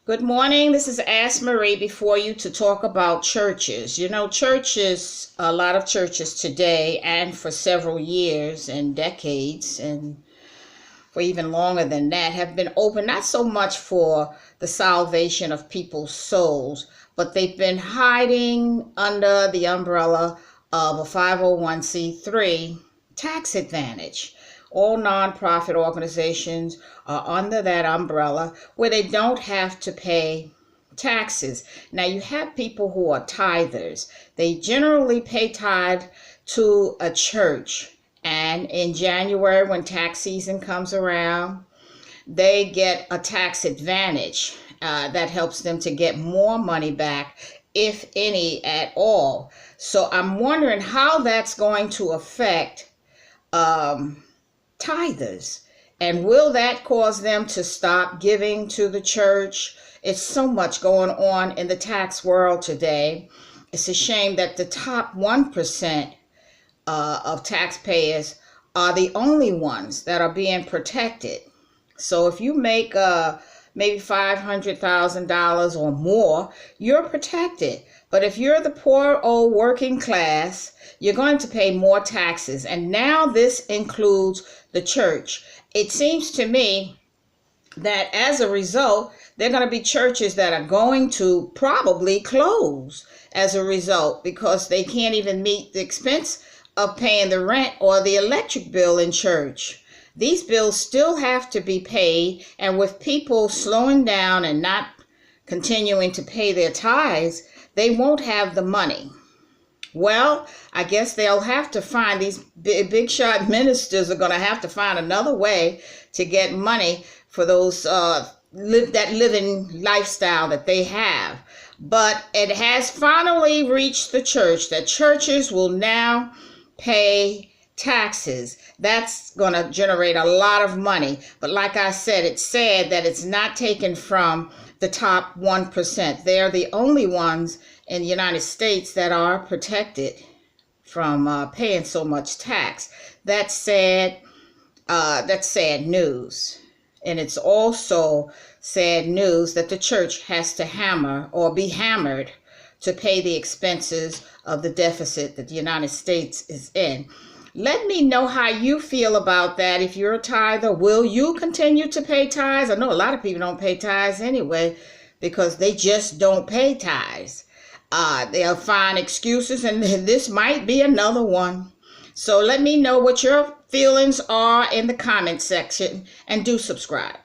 Good morning. This is Ask Marie before you to talk about churches. You know, churches, a lot of churches today and for several years and decades and for even longer than that have been open not so much for the salvation of people's souls, but they've been hiding under the umbrella of a 501c3 tax advantage. All nonprofit organizations are under that umbrella where they don't have to pay taxes. Now you have people who are tithers. They generally pay tithe to a church. And in January, when tax season comes around, they get a tax advantage that helps them to get more money back, if any at all. So I'm wondering how that's going to affect tithers, and will that cause them to stop giving to the church? It's so much going on in the tax world today. It's a shame that the top 1% of taxpayers are the only ones that are being protected. So if you make maybe $500,000 or more, you're protected. But if you're the poor old working class, you're going to pay more taxes. And now this includes the church. It seems to me that as a result, there are going to be churches that are going to probably close as a result because they can't even meet the expense of paying the rent or the electric bill in church. These bills still have to be paid, and with people slowing down and not continuing to pay their tithes, they won't have the money. Well, I guess they'll have to find, these big shot ministers are going to have to find another way to get money for those that living lifestyle that they have. But it has finally reached the church that churches will now pay taxes. That's going to generate a lot of money. But like I said, it's sad that it's not taken from the top 1%. They're the only ones in the United States that are protected from paying so much tax. That's sad. That's sad news. And it's also sad news that the church has to hammer or be hammered to pay the expenses of the deficit that the United States is in. Let me know how you feel about that. If you're a tither, will you continue to pay tithes? I know a lot of people don't pay tithes anyway because they just don't pay tithes. They'll find excuses, and this might be another one. So let me know what your feelings are in the comment section, and do subscribe.